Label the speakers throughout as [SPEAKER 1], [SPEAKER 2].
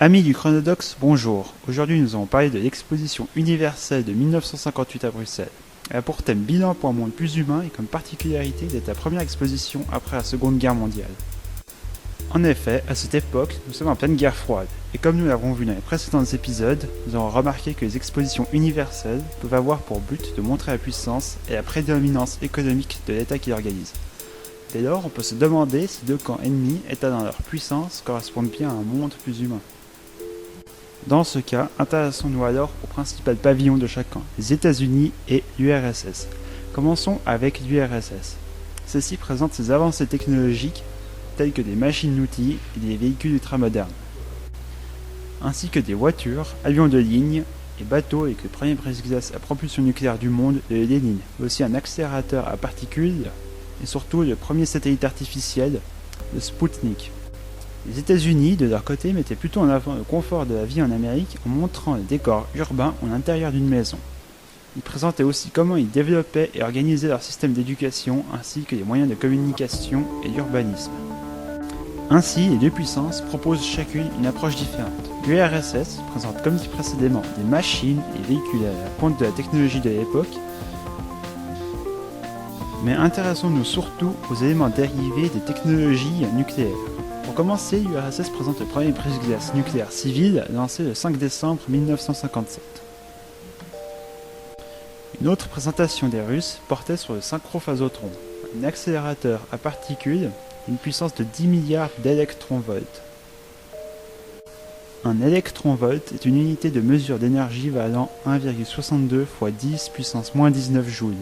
[SPEAKER 1] Amis du Chronodox, bonjour. Aujourd'hui nous allons parler de l'exposition universelle de 1958 à Bruxelles. Elle a pour thème bilan pour un monde plus humain et comme particularité d'être la première exposition après la Seconde Guerre mondiale. En effet, à cette époque, nous sommes en pleine guerre froide, et comme nous l'avons vu dans les précédents épisodes, nous avons remarqué que les expositions universelles peuvent avoir pour but de montrer la puissance et la prédominance économique de l'État qui l'organise. Dès lors, on peut se demander si deux camps ennemis, états dans leur puissance, correspondent bien à un monde plus humain. Dans ce cas, intéressons-nous alors au principal pavillon de chaque camp, les États-Unis et l'URSS. Commençons avec l'URSS. Celle-ci présente ses avancées technologiques telles que des machines-outils et des véhicules ultramodernes, ainsi que des voitures, avions de ligne et bateaux avec le premier brise-glace à propulsion nucléaire du monde, le Lénine, aussi un accélérateur à particules et surtout le premier satellite artificiel, le Sputnik. Les États-Unis, de leur côté, mettaient plutôt en avant le confort de la vie en Amérique en montrant les décors urbains à l'intérieur d'une maison. Ils présentaient aussi comment ils développaient et organisaient leur système d'éducation ainsi que les moyens de communication et l'urbanisme. Ainsi, les deux puissances proposent chacune une approche différente. L'URSS présente comme dit précédemment des machines et véhicules à la pointe de la technologie de l'époque, mais intéressons-nous surtout aux éléments dérivés des technologies nucléaires. Pour commencer, l'URSS présente le premier brise-glace nucléaire civil lancé le 5 décembre 1957. Une autre présentation des Russes portait sur le synchrophasotron, un accélérateur à particules d'une puissance de 10 milliards d'électronvolts. Un électronvolt est une unité de mesure d'énergie valant 1,62 x 10 puissance moins 19 joules.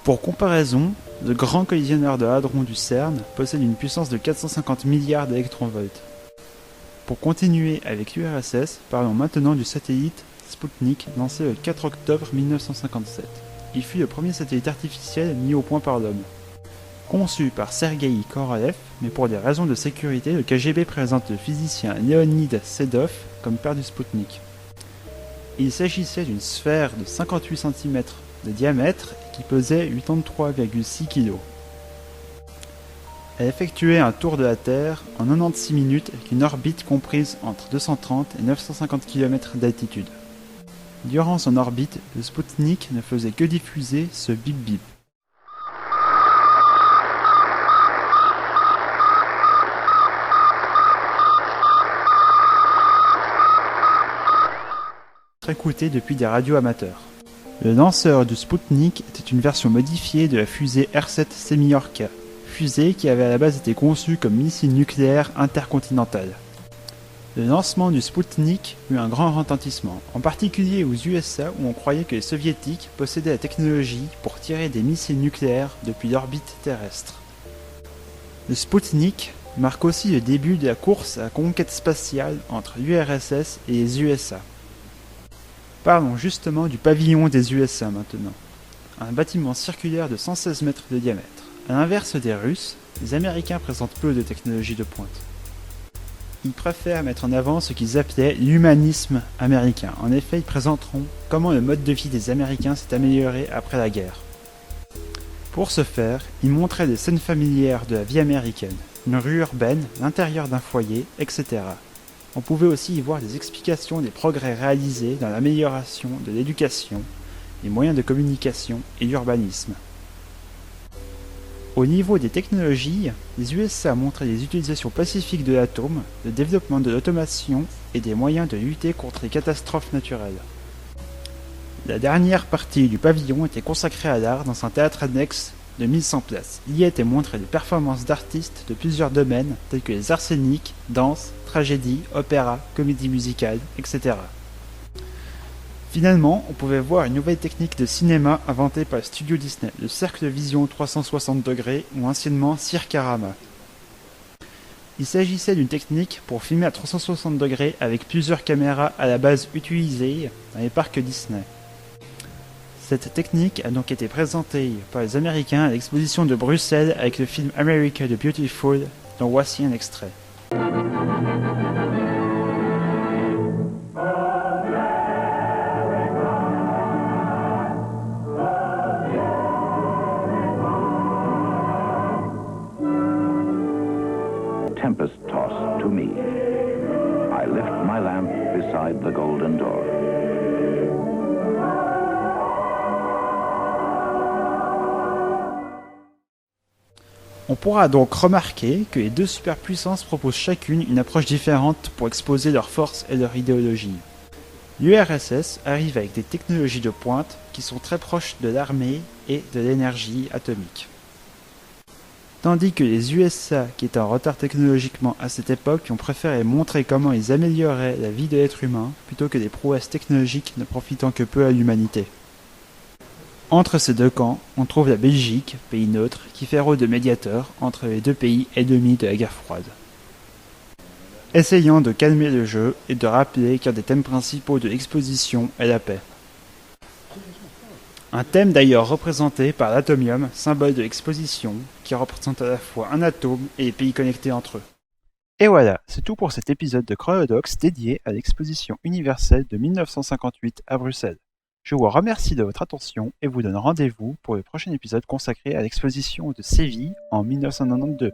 [SPEAKER 1] Pour comparaison, le grand collisionneur de hadrons du CERN possède une puissance de 450 milliards d'électronvolts. Pour continuer avec l'URSS, parlons maintenant du satellite Sputnik lancé le 4 octobre 1957. Il fut le premier satellite artificiel mis au point par l'homme. Conçu par Sergueï Korolev, mais pour des raisons de sécurité, le KGB présente le physicien Leonid Sedov comme père du Sputnik. Il s'agissait d'une sphère de 58 cm de diamètre qui pesait 83,6 kg. Elle effectuait un tour de la Terre en 96 minutes avec une orbite comprise entre 230 et 950 km d'altitude. Durant son orbite, le Sputnik ne faisait que diffuser ce bip-bip. Écouté depuis des radios amateurs. Le lanceur du Sputnik était une version modifiée de la fusée R-7 Semyorka, fusée qui avait à la base été conçue comme missile nucléaire intercontinental. Le lancement du Sputnik eut un grand retentissement, en particulier aux USA où on croyait que les soviétiques possédaient la technologie pour tirer des missiles nucléaires depuis l'orbite terrestre. Le Sputnik marque aussi le début de la course à la conquête spatiale entre l'URSS et les USA. Parlons justement du pavillon des USA maintenant. Un bâtiment circulaire de 116 mètres de diamètre. A l'inverse des Russes, les Américains présentent peu de technologie de pointe. Ils préfèrent mettre en avant ce qu'ils appelaient l'humanisme américain. En effet, ils présenteront comment le mode de vie des Américains s'est amélioré après la guerre. Pour ce faire, ils montraient des scènes familières de la vie américaine, une rue urbaine, l'intérieur d'un foyer, etc. On pouvait aussi y voir des explications des progrès réalisés dans l'amélioration de l'éducation, les moyens de communication et l'urbanisme. Au niveau des technologies, les USA montraient les utilisations pacifiques de l'atome, le développement de l'automation et des moyens de lutter contre les catastrophes naturelles. La dernière partie du pavillon était consacrée à l'art dans un théâtre annexe de 1100 places. Il y étaient montrées des performances d'artistes de plusieurs domaines tels que les arts scéniques, danse, tragédie, opéra, comédie musicale, etc. Finalement, on pouvait voir une nouvelle technique de cinéma inventée par le studio Disney, le cercle vision 360 degrés ou anciennement Circarama. Il s'agissait d'une technique pour filmer à 360 degrés avec plusieurs caméras à la base utilisées dans les parcs Disney. Cette technique a donc été présentée par les Américains à l'exposition de Bruxelles avec le film America the Beautiful, dont voici un extrait.
[SPEAKER 2] Tempest tossed to me. beside the Golden Door.
[SPEAKER 1] On pourra donc remarquer que les deux superpuissances proposent chacune une approche différente pour exposer leurs forces et leur idéologie. L'URSS arrive avec des technologies de pointe qui sont très proches de l'armée et de l'énergie atomique. Tandis que les USA, qui étaient en retard technologiquement à cette époque, ont préféré montrer comment ils amélioraient la vie de l'être humain plutôt que des prouesses technologiques ne profitant que peu à l'humanité. Entre ces deux camps, on trouve la Belgique, pays neutre, qui fait rôle de médiateur entre les deux pays ennemis de la guerre froide. Essayant de calmer le jeu et de rappeler qu'un des thèmes principaux de l'exposition est la paix. Un thème d'ailleurs représenté par l'atomium, symbole de l'exposition, qui représente à la fois un atome et les pays connectés entre eux. Et voilà, c'est tout pour cet épisode de Chronodox dédié à l'exposition universelle de 1958 à Bruxelles. Je vous remercie de votre attention et vous donne rendez-vous pour le prochain épisode consacré à l'exposition de Séville en 1992.